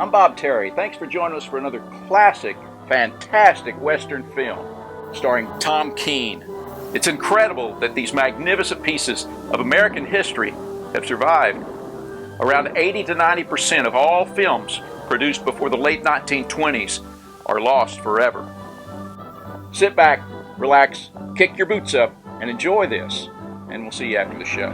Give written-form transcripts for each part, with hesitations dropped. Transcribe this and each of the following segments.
I'm Bob Terry. Thanks for joining us for another classic, fantastic Western film starring Tom Keene. It's incredible that these magnificent pieces of American history have survived. Around 80 to 90% of all films produced before the late 1920s are lost forever. Sit back, relax, kick your boots up, and enjoy this. And we'll see you after the show.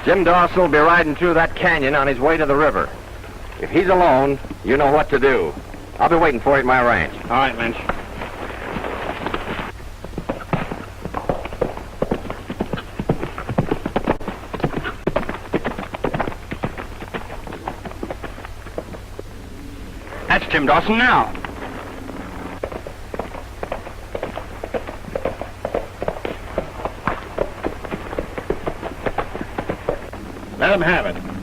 Jim Dawson will be riding through that canyon on his way to the river. If he's alone, you know what to do. I'll be waiting for you at my ranch. All right, Lynch. That's Jim Dawson now. Let him have it.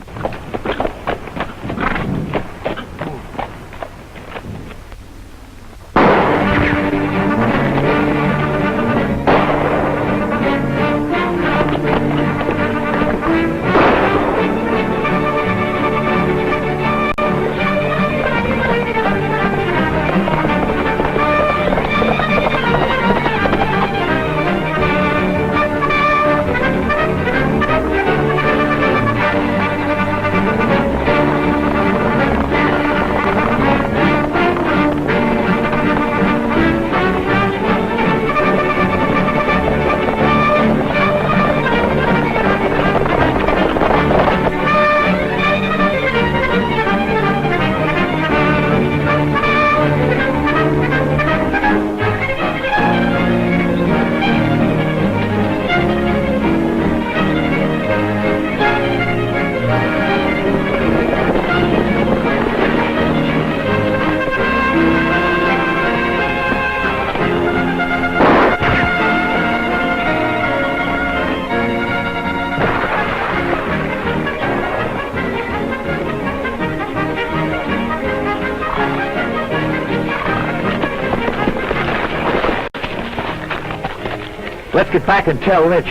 Let's get back and tell Lynch.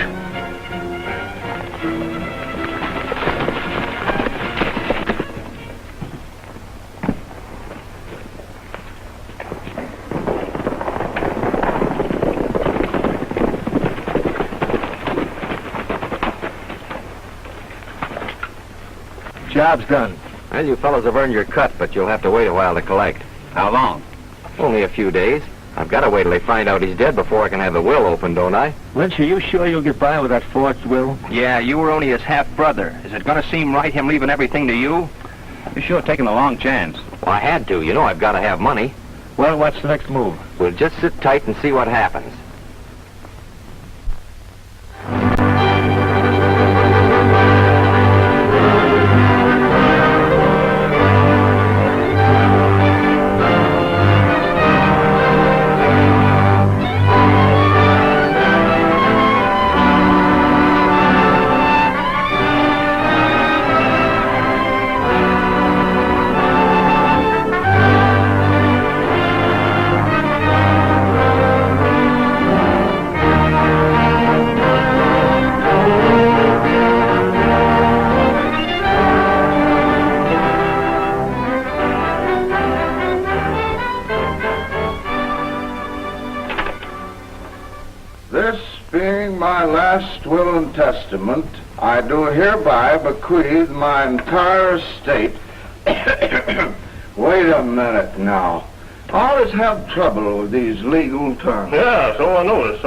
Job's done. Well, you fellows have earned your cut, but you'll have to wait a while to collect. How long? Only a few days. I've got to wait till they find out he's dead before I can have the will opened, don't I? Lynch, are you sure you'll get by with that forged will? Yeah, you were only his half-brother. Is it going to seem right, him leaving everything to you? You're sure taking a long chance. Well, I had to. You know I've got to have money. Well, what's the next move? We'll just sit tight and see what happens. my last will and testament, I do hereby bequeath my entire estate. Wait a minute now. I always have trouble with these legal terms. Yeah, so I noticed.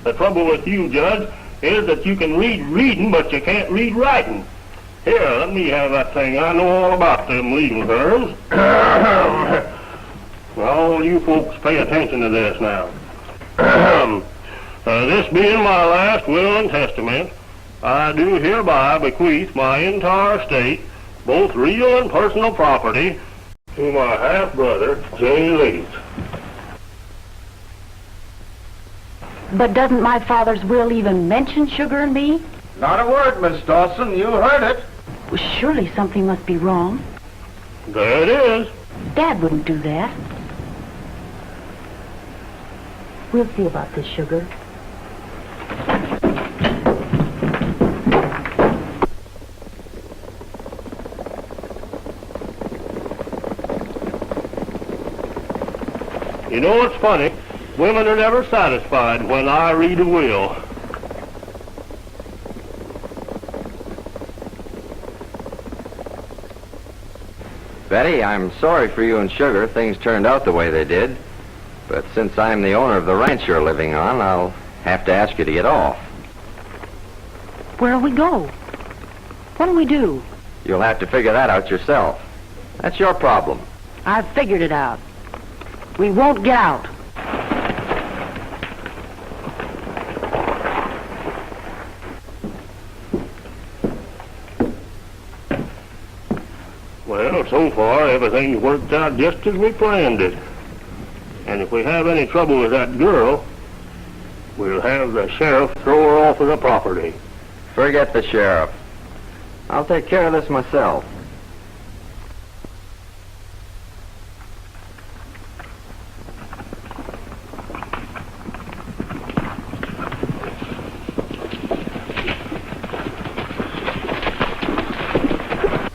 The trouble with you, Judge, is that you can read reading, but you can't read writing. Here, let me have that thing. I know all about them legal terms. All you folks pay attention to this now. This being my last will and testament, I do hereby bequeath my entire estate, both real and personal property, to my half-brother, J. Lynch. But doesn't my father's will even mention Sugar and me? Not a word, Miss Dawson. You heard it. Well, surely something must be wrong. There it is. Dad wouldn't do that. We'll see about this, Sugar. You know, it's funny. Women are never satisfied when I read a will. Betty, I'm sorry for you and Sugar. Things turned out the way they did. But since I'm the owner of the ranch you're living on, I'll have to ask you to get off. Where'll we go? What'll we do? You'll have to figure that out yourself. That's your problem. I've figured it out. We won't get out. Well, so far, everything's worked out just as we planned it. And if we have any trouble with that girl, we'll have the sheriff throw her off of the property. Forget the sheriff. I'll take care of this myself.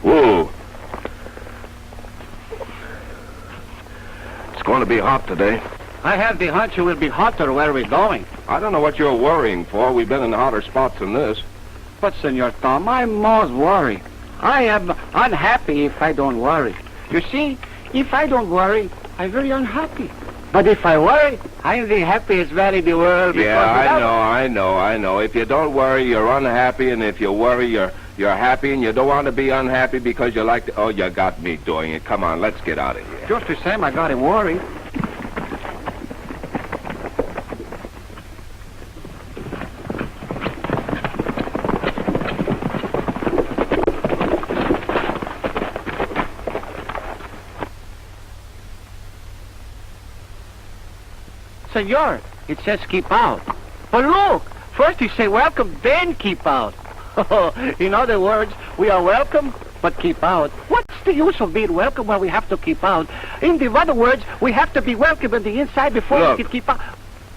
Whoa. It's going to be hot today. I have the hunch it will be hotter where we're going. I don't know what you're worrying for. We've been in hotter spots than this. But, Senor Tom, I'm most worried. I am unhappy if I don't worry. You see, if I don't worry, I'm very unhappy. But if I worry, I'm the happiest man in the world. Yeah, I know. If you don't worry, you're unhappy, and if you worry, you're happy, and you don't want to be unhappy because you like to... Oh, you got me doing it. Come on, let's get out of here. Just the same, I got to worry. Senor, it says keep out. But look, first you say welcome, then keep out. In other words, we are welcome, but keep out. What's the use of being welcome when we have to keep out? In the other words, we have to be welcome on the inside before we can keep out.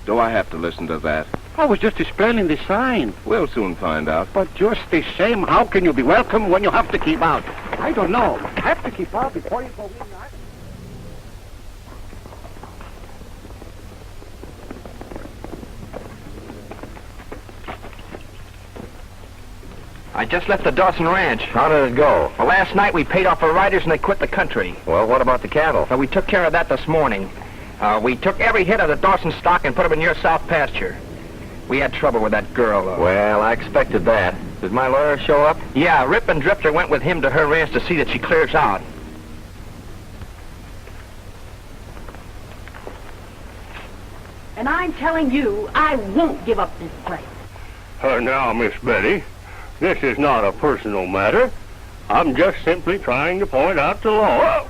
Do I have to listen to that? I was just explaining the sign. We'll soon find out. But just the same, how can you be welcome when you have to keep out? I don't know. Have to keep out before you go in. I just left the Dawson Ranch. How did it go? Well, last night we paid off our riders and they quit the country. Well, what about the cattle? So we took care of that this morning. We took every head of the Dawson stock and put them in your south pasture. We had trouble with that girl, though. Well, I expected that. Did my lawyer show up? Yeah, Rip and Drifter went with him to her ranch to see that she clears out. And I'm telling you, I won't give up this place. Now, Miss Betty, this is not a personal matter. I'm just simply trying to point out the law.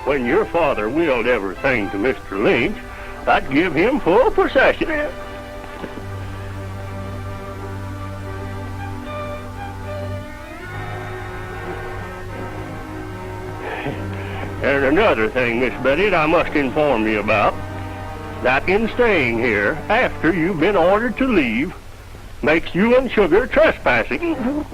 When your father willed everything to Mr. Lynch, that give him full possession. There's another thing, Miss Betty, that I must inform you about. That in staying here, after you've been ordered to leave, makes you and Sugar trespassing.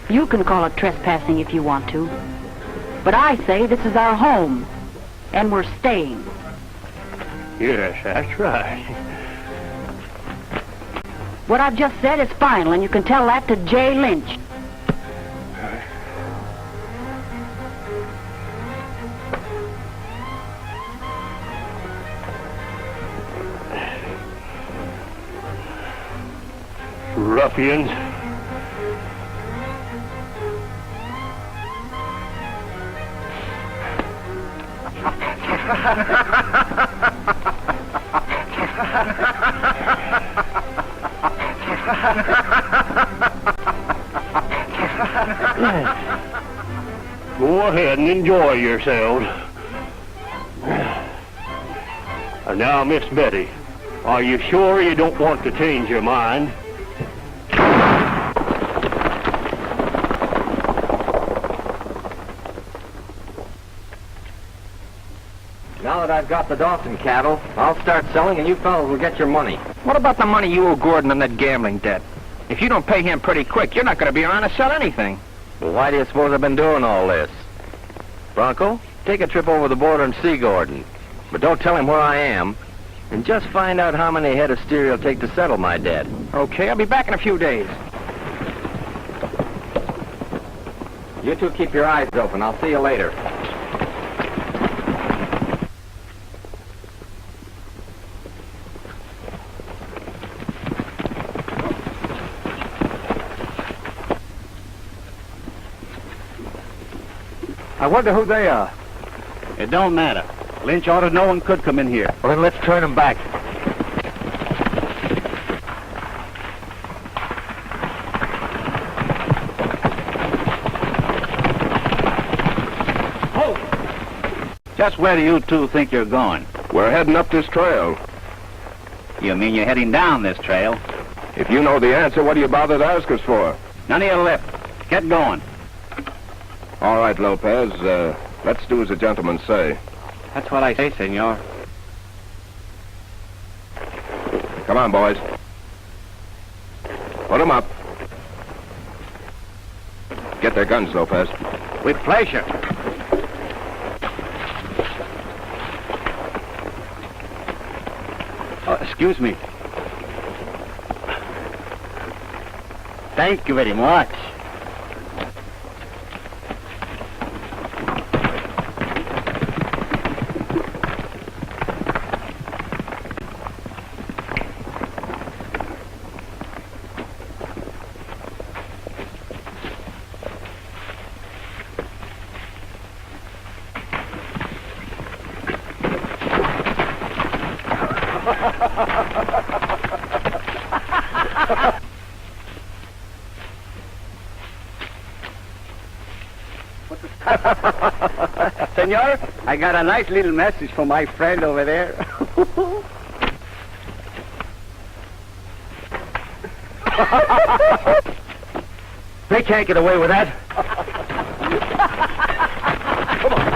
You can call it trespassing if you want to. But I say this is our home, and we're staying. Yes, that's right. What I've just said is final, and you can tell that to J. Lynch. Ruffians. Go ahead and enjoy yourselves. And now, Miss Betty, are you sure you don't want to change your mind? Now that I've got the Dawson cattle, I'll start selling and you fellas will get your money. What about the money you owe Gordon on that gambling debt? If you don't pay him pretty quick, you're not going to be around to sell anything. Well, why do you suppose I've been doing all this? Bronco, take a trip over the border and see Gordon. But don't tell him where I am. And just find out how many head of steer it'll take to settle my debt. Okay, I'll be back in a few days. You two keep your eyes open. I'll see you later. I wonder who they are. It don't matter. Lynch ordered no one could come in here. Well, then let's turn them back. Just where do you two think you're going? We're heading up this trail. You mean you're heading down this trail? If you know the answer, what do you bother to ask us for? None of your lip. Get going. All right, Lopez, let's do as the gentlemen say. That's what I say, senor. Come on, boys. Put them up. Get their guns, Lopez. With pleasure. Excuse me. Thank you very much. Senor, I got a nice little message from my friend over there. They can't get away with that. Come on.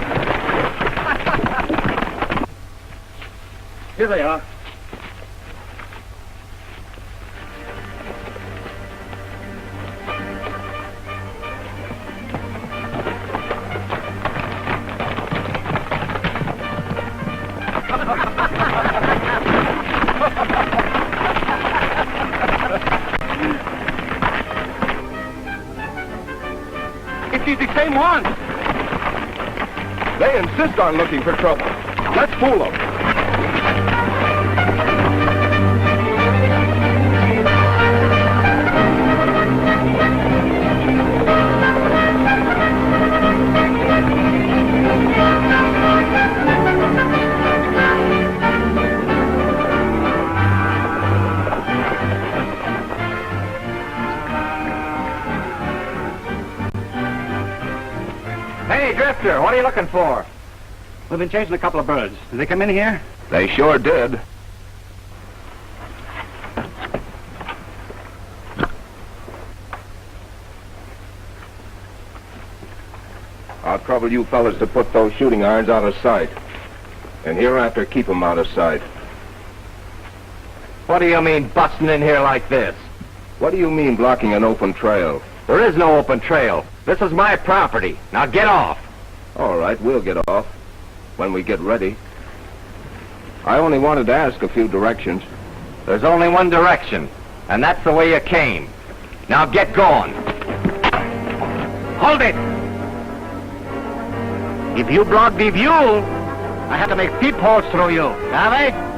Here they are. It's the same one. They insist on looking for trouble. Let's fool them. Hey, Drifter, what are you looking for? We've been chasing a couple of birds. Did they come in here? They sure did. I'll trouble you fellas to put those shooting irons out of sight. And hereafter, keep them out of sight. What do you mean, busting in here like this? What do you mean blocking an open trail? There is no open trail. This is my property. Now get off. All right, we'll get off when we get ready. I only wanted to ask a few directions. There's only one direction, and that's the way you came. Now get going. Hold it! If you block the view, I have to make peepholes through you. Have it?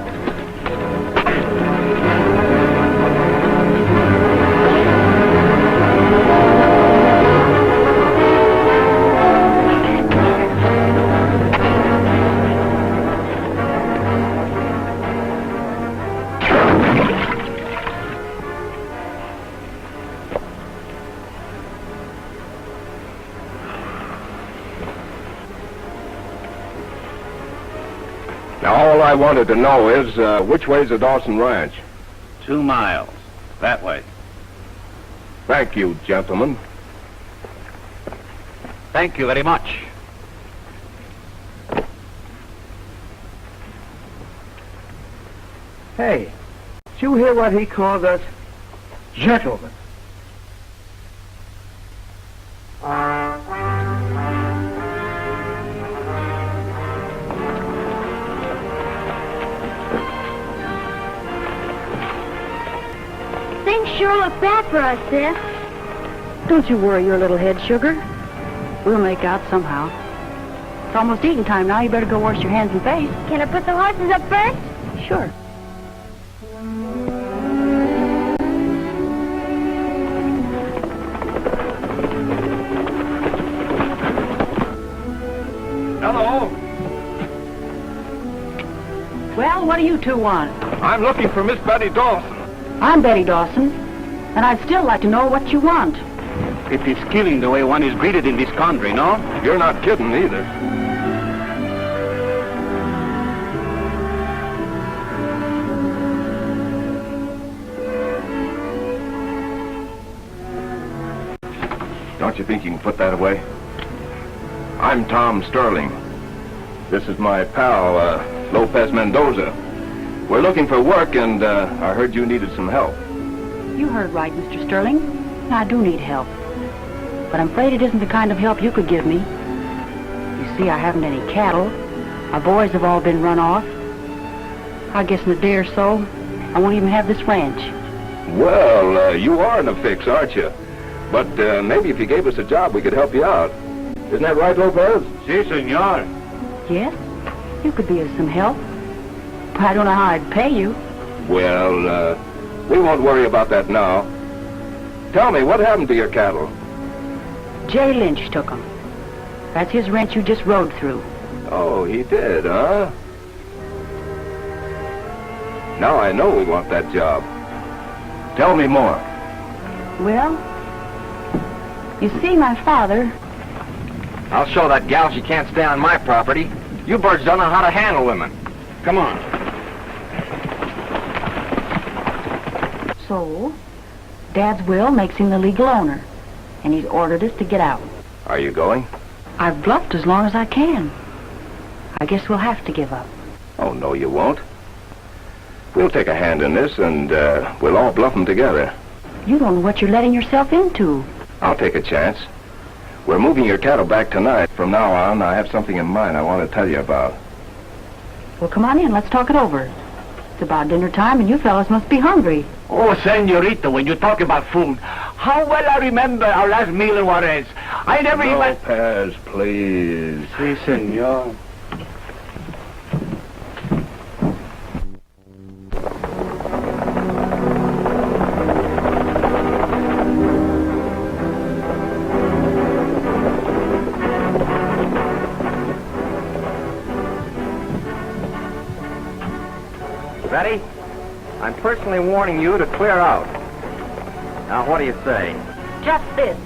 Now, all I wanted to know is, which way's the Dawson Ranch? 2 miles. That way. Thank you, gentlemen. Thank you very much. Hey, did you hear what he called us? Gentlemen. Things sure look bad for us, Sis. Don't you worry your little head, sugar. We'll make out somehow. It's almost eating time now. You better go wash your hands and face. Can I put the horses up first? Sure. Hello. Well, what do you two want? I'm looking for Miss Betty Dawson. I'm Betty Dawson, and I'd still like to know what you want. It is killing the way one is greeted in this country, no? You're not kidding either. Don't you think you can put that away? I'm Tom Sterling. This is my pal, Lopez Mendoza. We're looking for work, and I heard you needed some help. You heard right, Mr. Sterling. I do need help. But I'm afraid it isn't the kind of help you could give me. You see, I haven't any cattle. Our boys have all been run off. I guess in a day or so, I won't even have this ranch. Well, you are in a fix, aren't you? But maybe if you gave us a job, we could help you out. Isn't that right, Lopez? Si, senor. Yes? You could be of some help. But I don't know how I'd pay you. Well, we won't worry about that now. Tell me, what happened to your cattle? Jay Lynch took them. That's his ranch you just rode through. Oh, he did, huh? Now I know we want that job. Tell me more. Well, you see, my father... I'll show that gal she can't stay on my property. You birds don't know how to handle women. Come on. So, Dad's will makes him the legal owner, and he's ordered us to get out. Are you going? I've bluffed as long as I can. I guess we'll have to give up. Oh, no, you won't. We'll take a hand in this, and we'll all bluff them together. You don't know what you're letting yourself into. I'll take a chance. We're moving your cattle back tonight. From now on, I have something in mind I want to tell you about. Well, come on in. Let's talk it over. It's about dinner time, and you fellas must be hungry. Oh, senorita, when you talk about food, how well I remember our last meal in Juarez. I never even... Lopez, please. Si, senor. Betty, I'm personally warning you to clear out. Now, what do you say? Just this.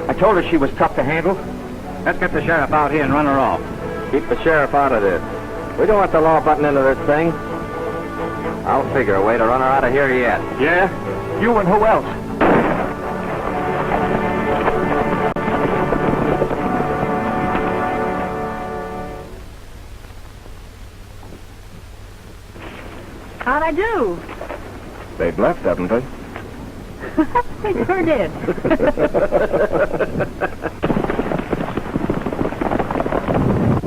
I told her she was tough to handle. Let's get the sheriff out here and run her off. Keep the sheriff out of this. We don't want the law button into this thing. I'll figure a way to run her out of here yet. Yeah? You and who else? How'd I do? They've left, haven't they? They sure did.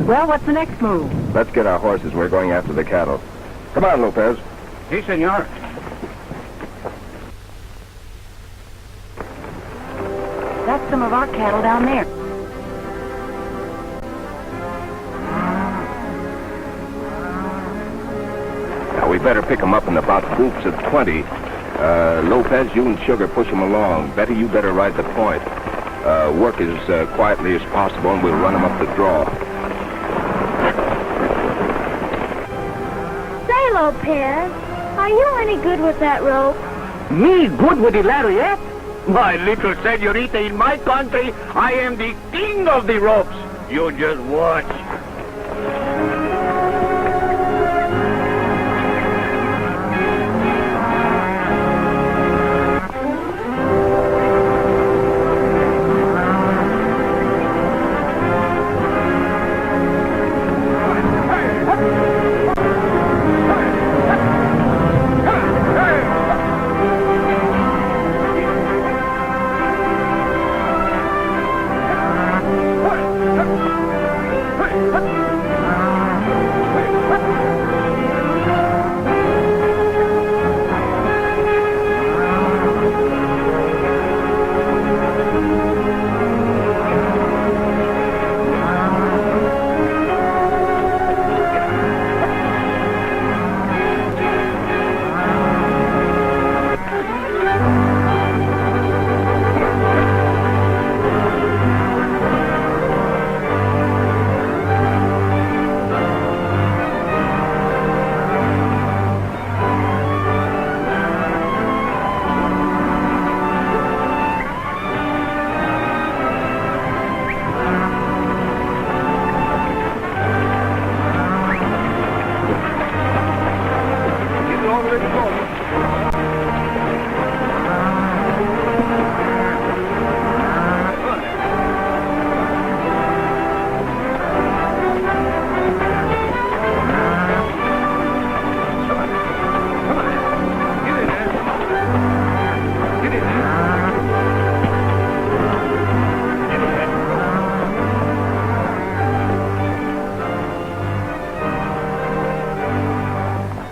Well, what's the next move? Let's get our horses. We're going after the cattle. Come on, Lopez. Si, senor. That's some of our cattle down there. Now, we better pick them up in about groups of 20. Lopez, you and Sugar push them along. Betty, you better ride the point. Work as quietly as possible, and we'll run them up the draw. Say, Lopez, are you any good with that rope? Me good with the lariat? My little senorita, in my country, I am the king of the ropes. You just watch.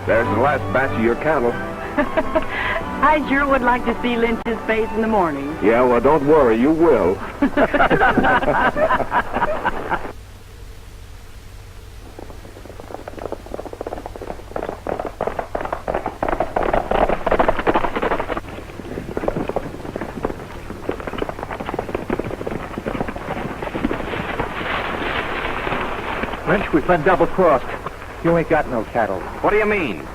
There's the last batch of your cattle. I sure would like to see Lynch's face in the morning. Yeah, well, don't worry, you will. Lynch, we've been double-crossed. You ain't got no cattle. What do you mean?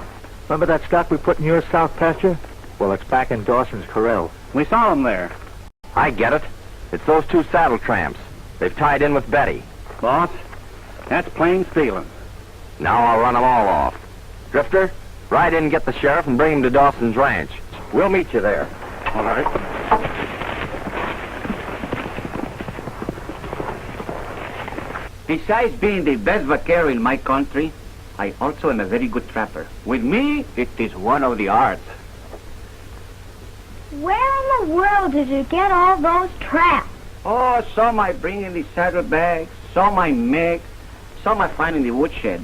Remember that stock we put in your south pasture? Well, it's back in Dawson's corral. We saw them there. I get it. It's those two saddle tramps. They've tied in with Betty. Boss, that's plain stealing. Now I'll run them all off. Drifter, ride in and get the sheriff and bring him to Dawson's ranch. We'll meet you there. All right. Besides being the best vaquero in my country, I also am a very good trapper. With me, it is one of the arts. Where in the world did you get all those traps? Oh, some I bring in the saddlebags, some I make, some I find in the woodshed.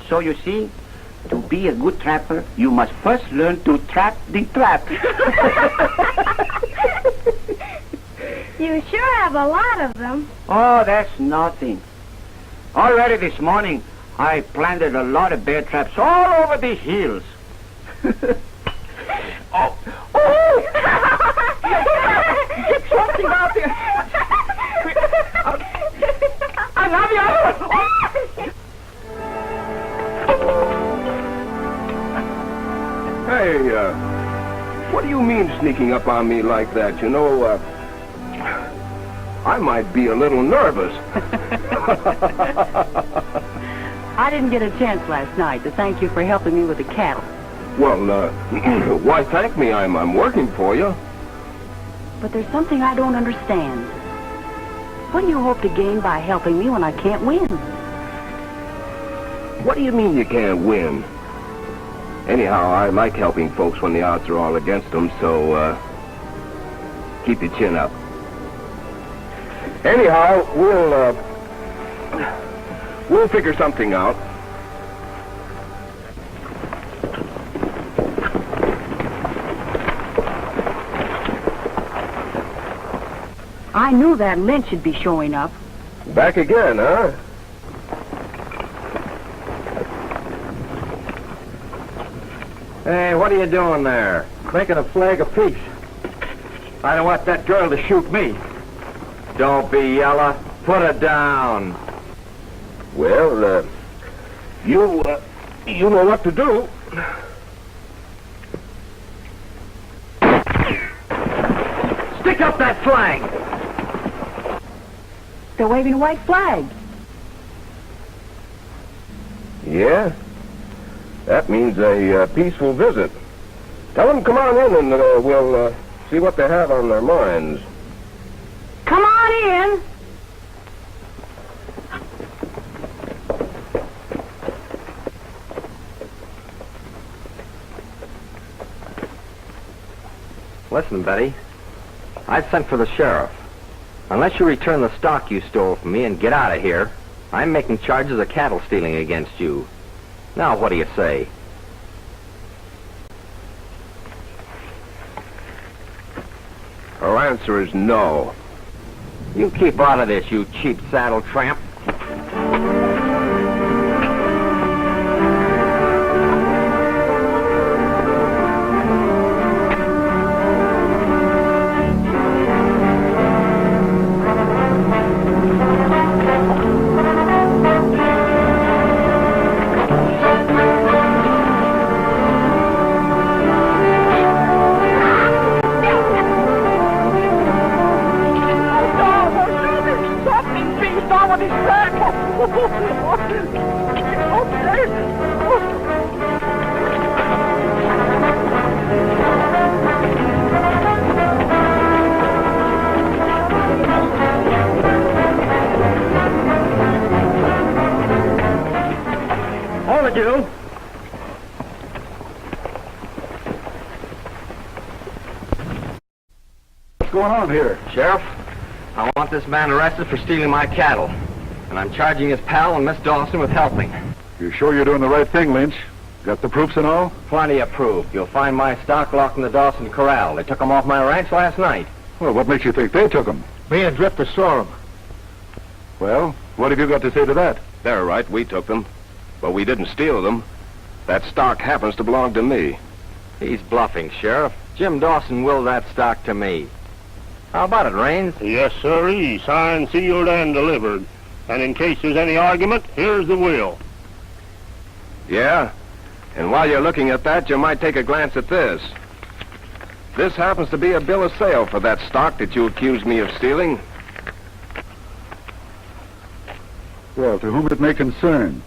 So you see, to be a good trapper, you must first learn to trap the trap. You sure have a lot of them. Oh, that's nothing. Already this morning, I planted a lot of bear traps all over the hills. Oh! Get something out there! I love you! Hey, what do you mean sneaking up on me like that? You know, I might be a little nervous. I didn't get a chance last night to thank you for helping me with the cattle. Well, why thank me? I'm working for you. But there's something I don't understand. What do you hope to gain by helping me when I can't win? What do you mean you can't win? Anyhow, I like helping folks when the odds are all against them, so, keep your chin up. Anyhow, we'll figure something out. I knew that Lynch would be showing up. Back again, huh? Hey, what are you doing there? Making a flag of peace. I don't want that girl to shoot me. Don't be yellow. Put her down. Well, you know what to do. Stick up that flag! They're waving a white flag. Yeah? That means a peaceful visit. Tell them come on in and we'll see what they have on their minds. Come on in. Listen, Betty. I've sent for the sheriff. Unless you return the stock you stole from me and get out of here, I'm making charges of cattle stealing against you. Now, what do you say? Our answer is no. You keep out of this, you cheap saddle tramp. What's going on here? Sheriff, I want this man arrested for stealing my cattle. And I'm charging his pal and Miss Dawson with helping. You sure you're doing the right thing, Lynch? Got the proofs and all? Plenty of proof. You'll find my stock locked in the Dawson corral. They took them off my ranch last night. Well, what makes you think they took them? Me and Drifter saw him. Well, what have you got to say to that? They're right, we took them. But we didn't steal them. That stock happens to belong to me. He's bluffing, Sheriff. Jim Dawson willed that stock to me. How about it, Raines? Yes, sirree. Signed, sealed, and delivered. And in case there's any argument, here's the will. Yeah? And while you're looking at that, you might take a glance at this. This happens to be a bill of sale for that stock that you accused me of stealing. Well, to whom it may concern,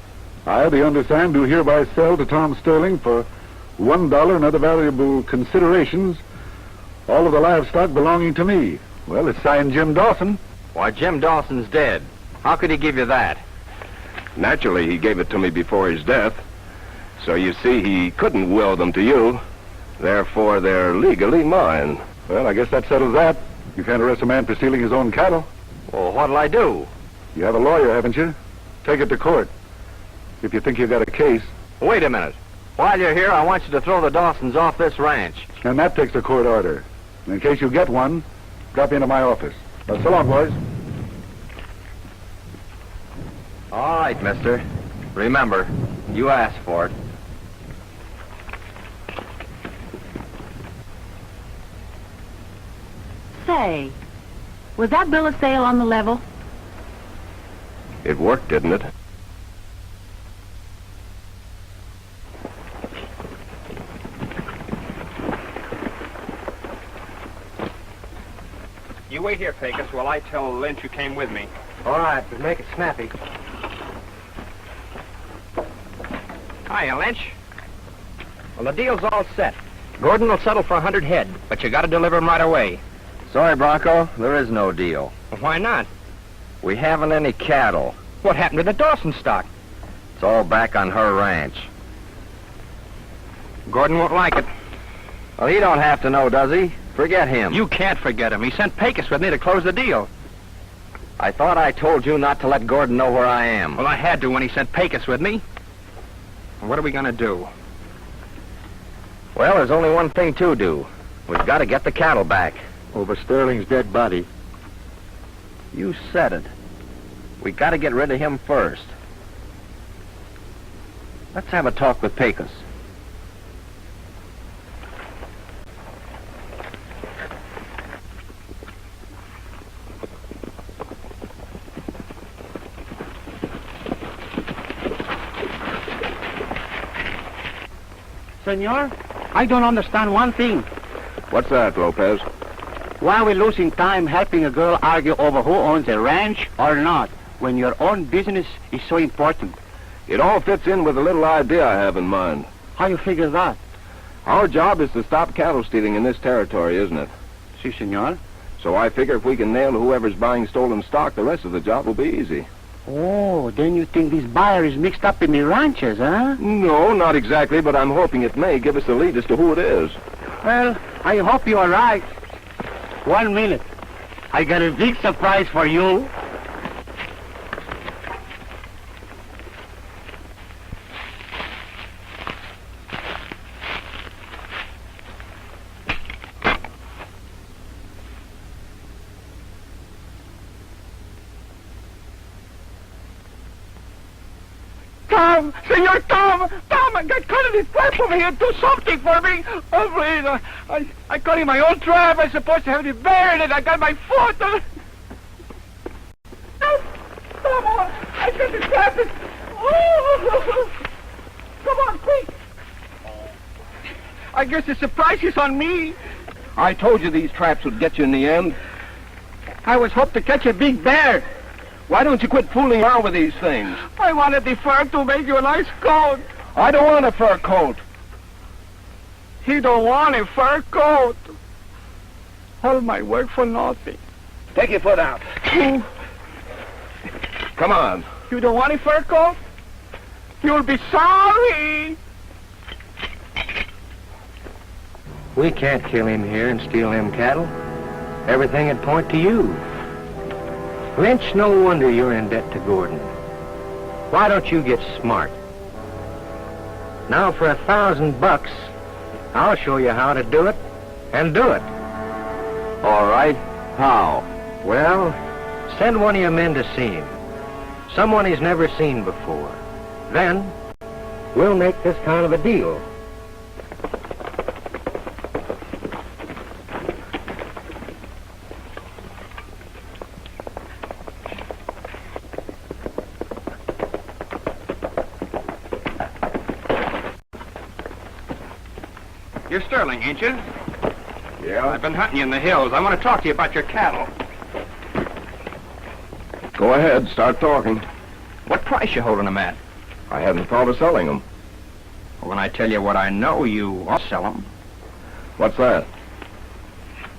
I, the undersigned, do hereby sell to Tom Sterling for $1 and other valuable considerations all of the livestock belonging to me. Well, it's signed Jim Dawson. Why, Jim Dawson's dead. How could he give you that? Naturally, he gave it to me before his death. So you see, he couldn't will them to you. Therefore, they're legally mine. Well, I guess that settles that. You can't arrest a man for stealing his own cattle. Well, what'll I do? You have a lawyer, haven't you? Take it to court. If you think you've got a case. Wait a minute. While you're here, I want you to throw the Dawsons off this ranch. And that takes a court order. And in case you get one, drop into my office. So long, boys. All right, mister. Remember, you asked for it. Say, was that bill of sale on the level? It worked, didn't it? You wait here, Pecos, while I tell Lynch you came with me. All right, but make it snappy. Hiya, Lynch. Well, the deal's all set. Gordon will settle for 100 head, but you gotta deliver 'em right away. Sorry, Bronco, there is no deal. Well, why not? We haven't any cattle. What happened to the Dawson stock? It's all back on her ranch. Gordon won't like it. Well, he don't have to know, does he? Forget him. You can't forget him. He sent Pecos with me to close the deal. I thought I told you not to let Gordon know where I am. Well, I had to when he sent Pecos with me. What are we going to do? Well, there's only one thing to do. We've got to get the cattle back. Over Sterling's dead body. You said it. We got to get rid of him first. Let's have a talk with Pecos. Senor, I don't understand one thing. What's that, Lopez? Why are we losing time helping a girl argue over who owns a ranch or not, when your own business is so important? It all fits in with a little idea I have in mind. How you figure that? Our job is to stop cattle stealing in this territory, isn't it? Si, senor. So I figure if we can nail whoever's buying stolen stock, the rest of the job will be easy. Oh, then you think this buyer is mixed up in the ranches, huh? No, not exactly, but I'm hoping it may give us a lead as to who it is. Well, I hope you are right. 1 minute. I got a big surprise for you. Tom! Senor Tom! Tom, I got caught in this trap over here. Do something for me. Oh, please. I caught in my own trap. I'm supposed to have it buried, and I got my foot. No! Come on! I got this trap. Oh! Come on, quick! I guess the surprise is on me. I told you these traps would get you in the end. I was hoping to catch a big bear. Why don't you quit fooling around with these things? I wanted the fur to make you a nice coat. I don't want a fur coat. He don't want a fur coat. All my work for nothing. Take your foot out. Come on. You don't want a fur coat? You'll be sorry. We can't kill him here and steal them cattle. Everything would point to you. Lynch, no wonder you're in debt to Gordon. Why don't you get smart? Now for $1,000, I'll show you how to do it, and do it. All right. How? Well, send one of your men to see him. Someone he's never seen before. Then, we'll make this kind of a deal. You're Sterling, ain't you? Yeah? I've been hunting you in the hills. I want to talk to you about your cattle. Go ahead, start talking. What price you holding them at? I hadn't thought of selling them. Well, when I tell you what I know, you ought to sell them. What's that?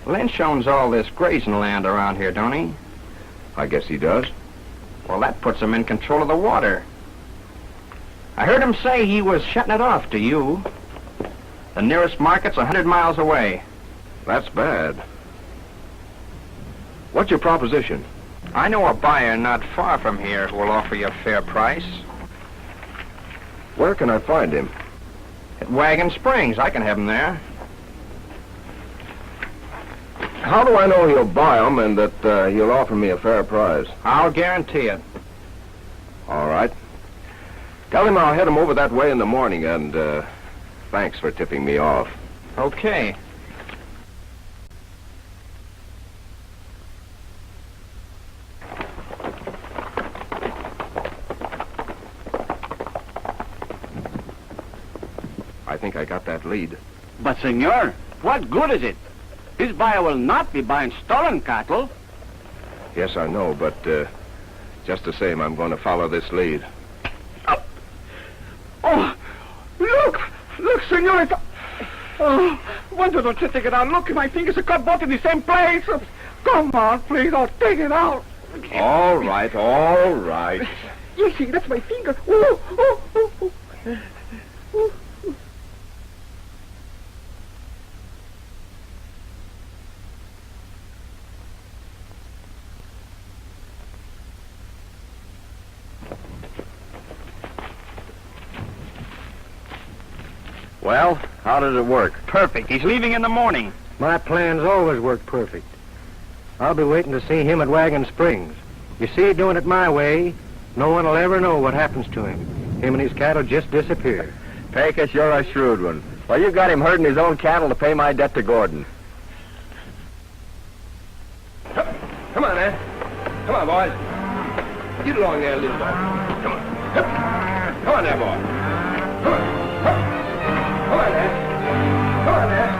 Lynch owns all this grazing land around here, don't he? I guess he does. Well, that puts him in control of the water. I heard him say he was shutting it off to you. The nearest market's 100 miles away. That's bad. What's your proposition? I know a buyer not far from here who will offer you a fair price. Where can I find him? At Wagon Springs. I can have him there. How do I know he'll buy them and that he'll offer me a fair price? I'll guarantee it. All right. Tell him I'll head him over that way in the morning, and thanks for tipping me off. Okay. I think I got that lead. But, senor, what good is it? This buyer will not be buying stolen cattle. Yes, I know, but just the same, I'm going to follow this lead. Oh, look! Look, senor! Oh, why don't you take it out? Look, my fingers are cut both in the same place. Come on, please, I'll take it out. All right, all right. You see, that's my finger. Ooh, ooh, ooh, ooh. Well, how does it work? Perfect. He's leaving in the morning. My plans always work perfect. I'll be waiting to see him at Wagon Springs. You see, doing it my way, no one will ever know what happens to him. Him and his cattle just disappear. Pecos, you're a shrewd one. Well, you got him herding his own cattle to pay my debt to Gordon. Come on, man. Come on, boys. Get along there, little boy. Come on. Come on there, boy. Come on. Come on there. Come on there.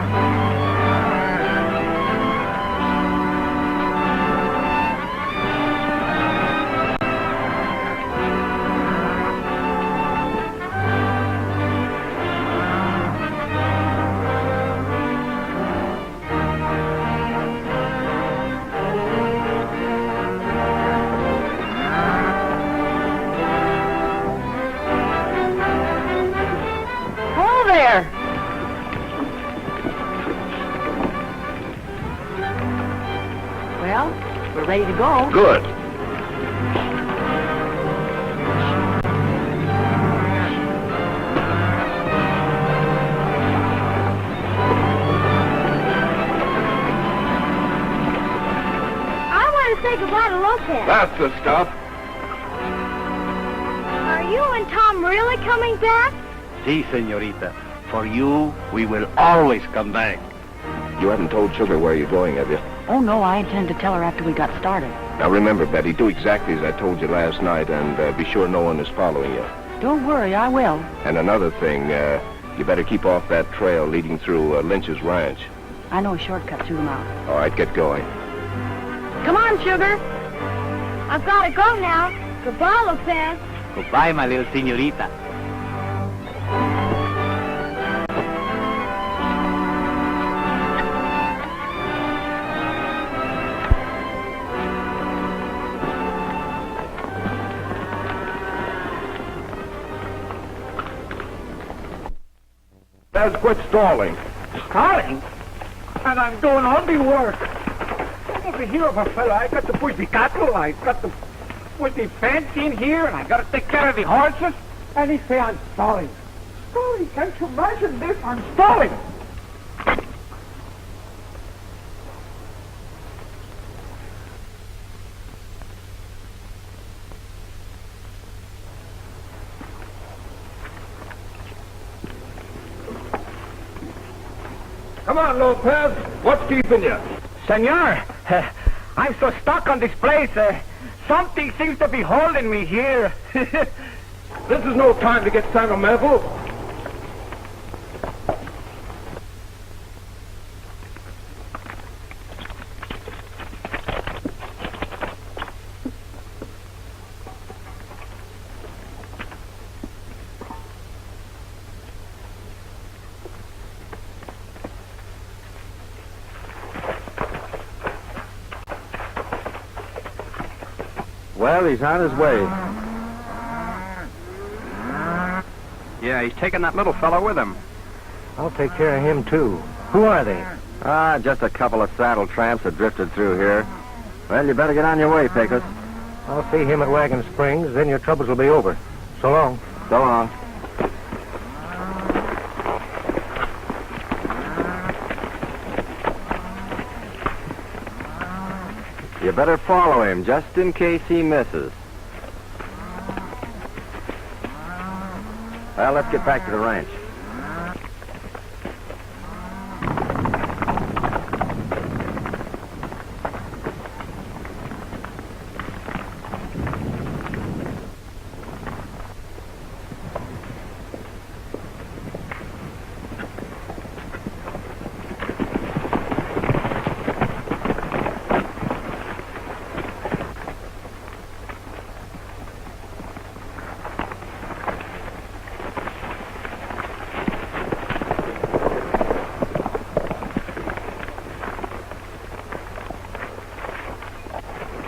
Well, we're ready to go. Good. I want to say goodbye to Lopez. That's the stuff. Are you and Tom really coming back? Si, señorita. For you, we will always come back. You haven't told Sugar where you're going, have you? Oh, no, I intend to tell her after we got started. Now remember, Betty, do exactly as I told you last night, and be sure no one is following you. Don't worry, I will. And another thing, you better keep off that trail leading through Lynch's ranch. I know a shortcut through the mountains. All right, get going. Come on, Sugar. I've got to go now. Goodbye, Lopez. Goodbye, my little señorita. Let's quit stalling. Stalling? And I'm doing all the work. Over here of a fella, I got to push the cattle, I got to put the fence in here, and I got to take care of the horses. And he say I'm stalling. Stalling? Can't you imagine this? I'm stalling. Come on, Lopez. What's keeping you? Senor, I'm so stuck on this place. Something seems to be holding me here. This is no time to get sentimental. Well, he's on his way. Yeah, he's taking that little fellow with him. I'll take care of him, too. Who are they? Just a couple of saddle tramps that drifted through here. Well, you better get on your way, Pecos. I'll see him at Wagon Springs, then your troubles will be over. So long. So long. You better follow him, just in case he misses. Well, let's get back to the ranch.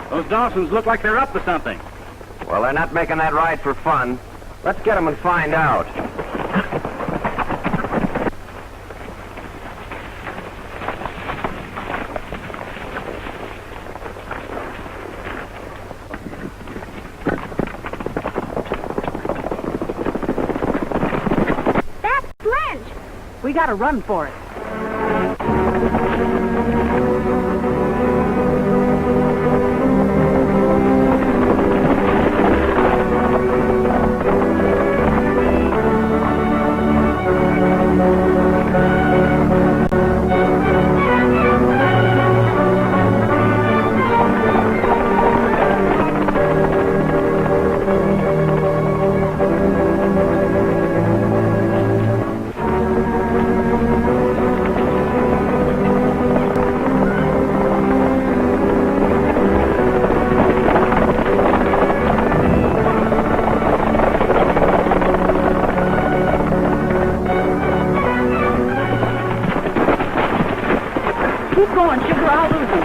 Those Dawsons look like they're up to something. Well, they're not making that ride for fun. Let's get them and find out. That's Lynch. We gotta run for it. Keep going, Sugar. I'll lose him.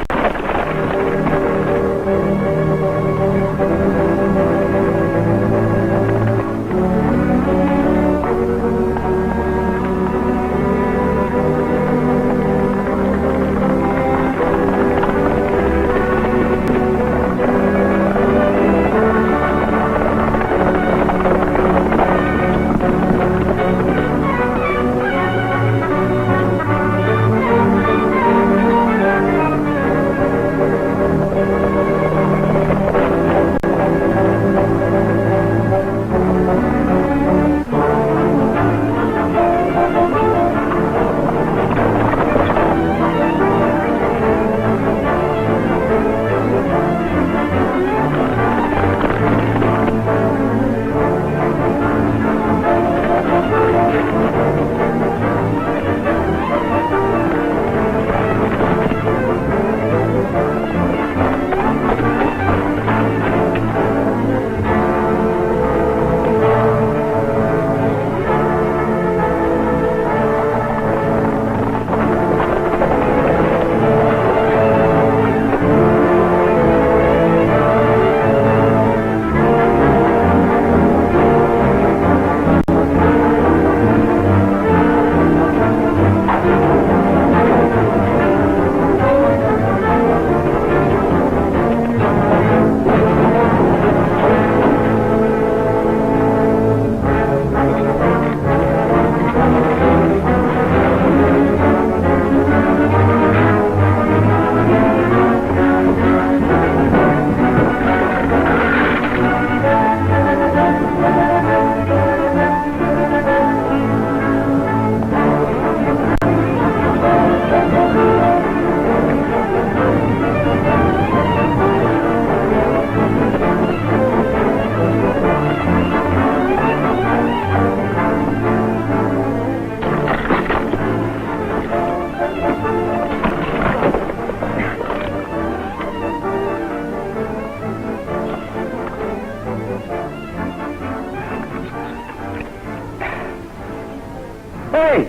Hey!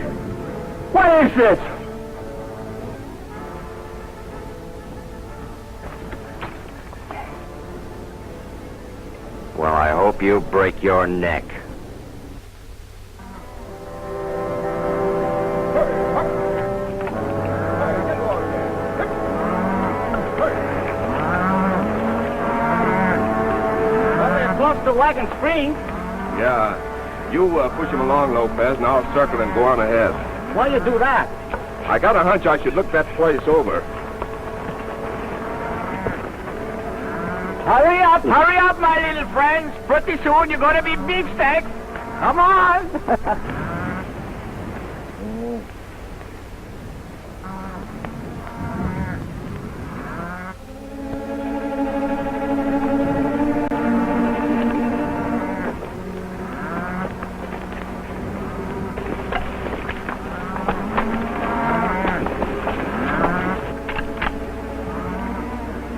What is this? Well, I hope you break your neck. Well, they're close to Wagon Springs. Yeah. You push him along, Lopez, and I'll circle and go on ahead. Why you do that? I got a hunch I should look that place over. Hurry up, my little friends. Pretty soon you're going to be beefsteaks. Come on.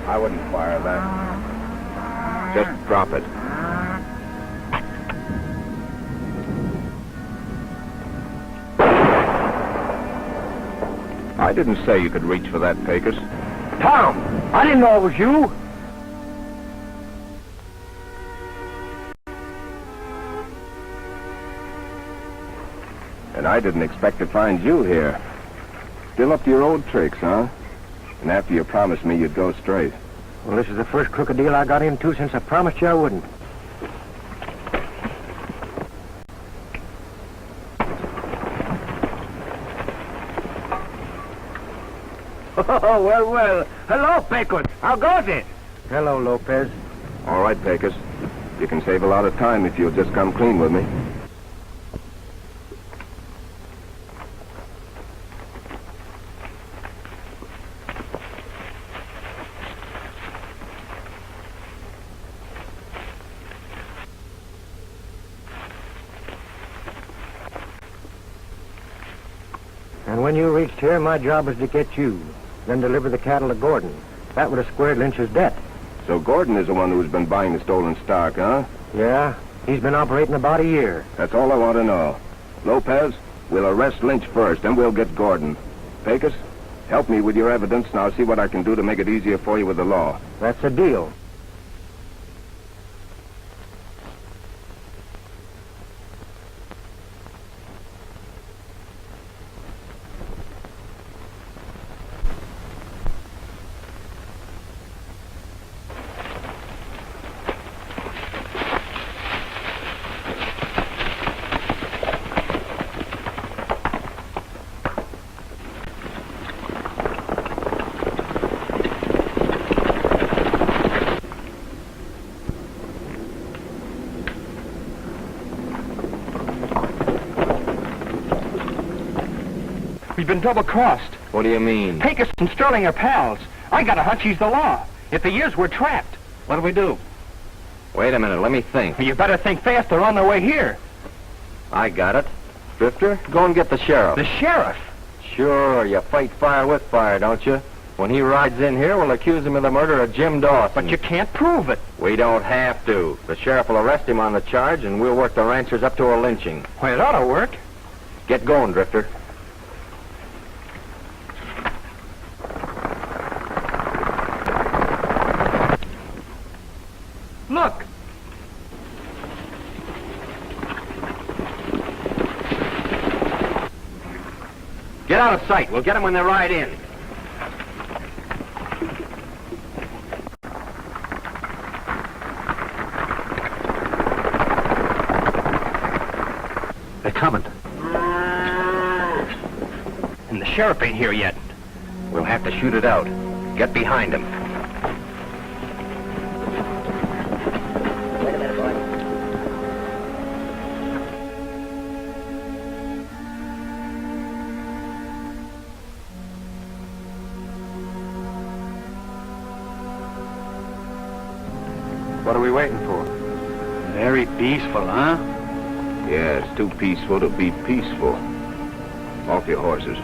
I wouldn't fire that. Just drop it. I didn't say you could reach for that, Pecos. Tom, I didn't know it was you. And I didn't expect to find you here. Still up to your old tricks, huh? And after you promised me you'd go straight. Well, this is the first crooked deal I got into since I promised you I wouldn't. Oh, well. Hello, Pecos. How goes it? Hello, Lopez. All right, Pecos. You can save a lot of time if you'll just come clean with me. And when you reached here, my job was to get you, then deliver the cattle to Gordon. That would have squared Lynch's debt. So Gordon is the one who's been buying the stolen stock, huh? Yeah, he's been operating about a year. That's all I want to know. Lopez, we'll arrest Lynch first, then we'll get Gordon. Pecos, help me with your evidence, and I'll see what I can do to make it easier for you with the law. That's a deal. We've been double-crossed. What do you mean? Pecos and Sterling are pals. I got a hunch he's the law. If he is, we're trapped. What do we do? Wait a minute, let me think. You better think fast. They're on their way here. I got it. Drifter, go and get the sheriff. The sheriff? Sure, you fight fire with fire, don't you? When he rides in here, we'll accuse him of the murder of Jim Dawson. But you can't prove it. We don't have to. The sheriff will arrest him on the charge, and we'll work the ranchers up to a lynching. Well, it ought to work. Get going, Drifter. Look. Get out of sight. We'll get them when they ride in. They're coming. And the sheriff ain't here yet. We'll have to shoot it out. Get behind him. What are we waiting for? Very peaceful, huh? Yeah, it's too peaceful to be peaceful. Off your horses.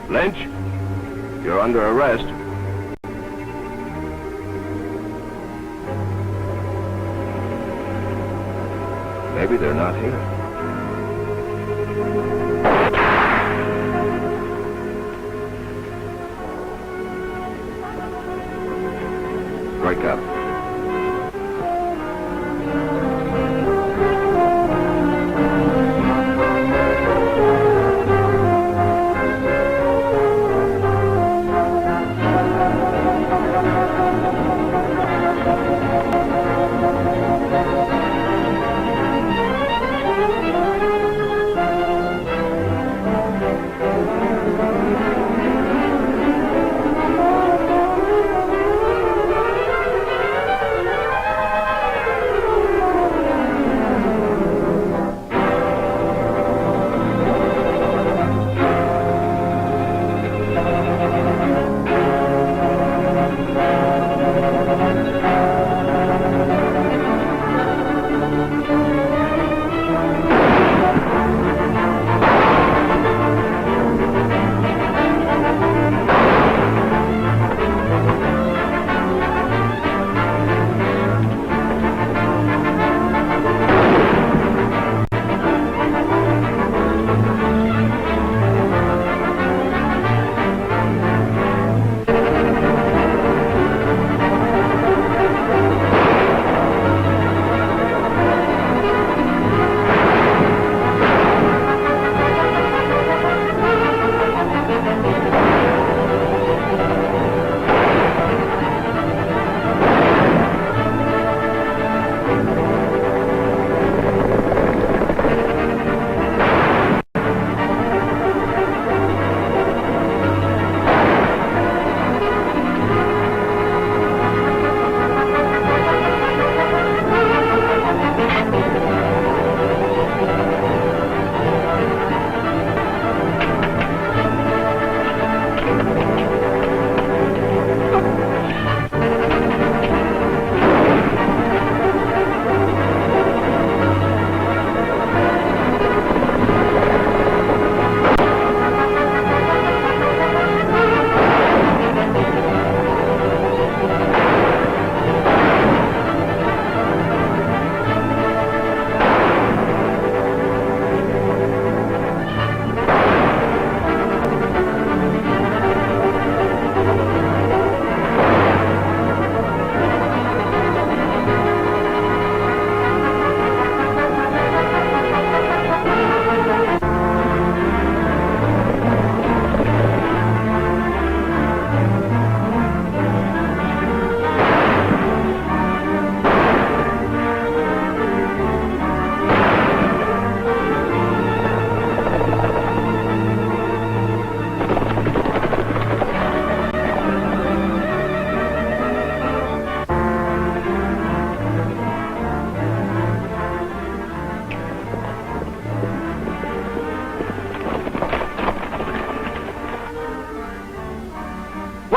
Lynch, you're under arrest. Maybe they're not here. Strike up.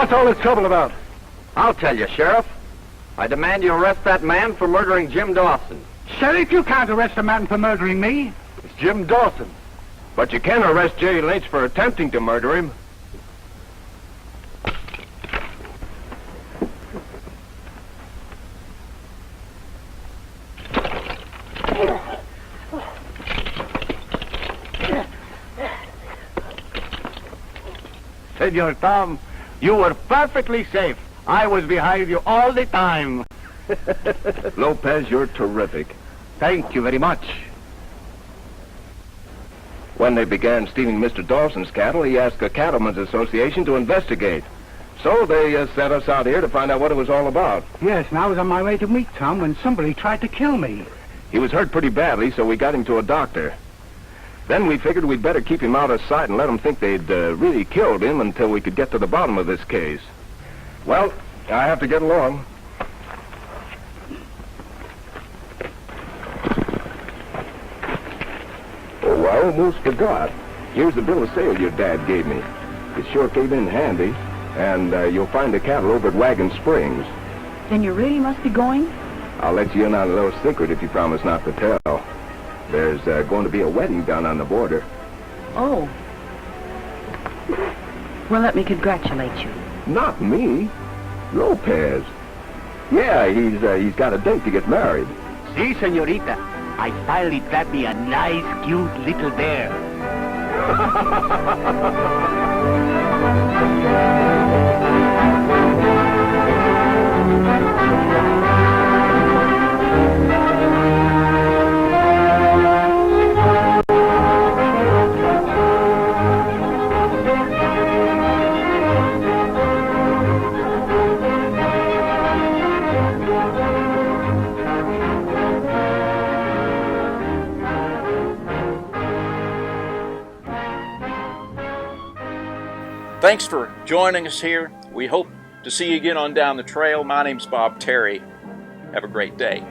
What's all this trouble about? I'll tell you, Sheriff. I demand you arrest that man for murdering Jim Dawson. Sheriff, you can't arrest a man for murdering me. It's Jim Dawson. But you can arrest Jerry Lynch for attempting to murder him. Senor Tom, you were perfectly safe. I was behind you all the time. Lopez, you're terrific. Thank you very much. When they began stealing Mr. Dawson's cattle, he asked the Cattlemen's Association to investigate. So they sent us out here to find out what it was all about. Yes, and I was on my way to meet Tom when somebody tried to kill me. He was hurt pretty badly, so we got him to a doctor. Then we figured we'd better keep him out of sight and let them think they'd really killed him until we could get to the bottom of this case. Well, I have to get along. Oh, I almost forgot. Here's the bill of sale your dad gave me. It sure came in handy, and you'll find the cattle over at Wagon Springs. Then you really must be going? I'll let you in on a little secret if you promise not to tell. There's going to be a wedding down on the border. Oh. Well, let me congratulate you. Not me. Lopez. Yeah, he's got a date to get married. Si, senorita. I finally got me a nice, cute little bear. Thanks for joining us here. We hope to see you again on Down the Trail. My name's Bob Terry. Have a great day.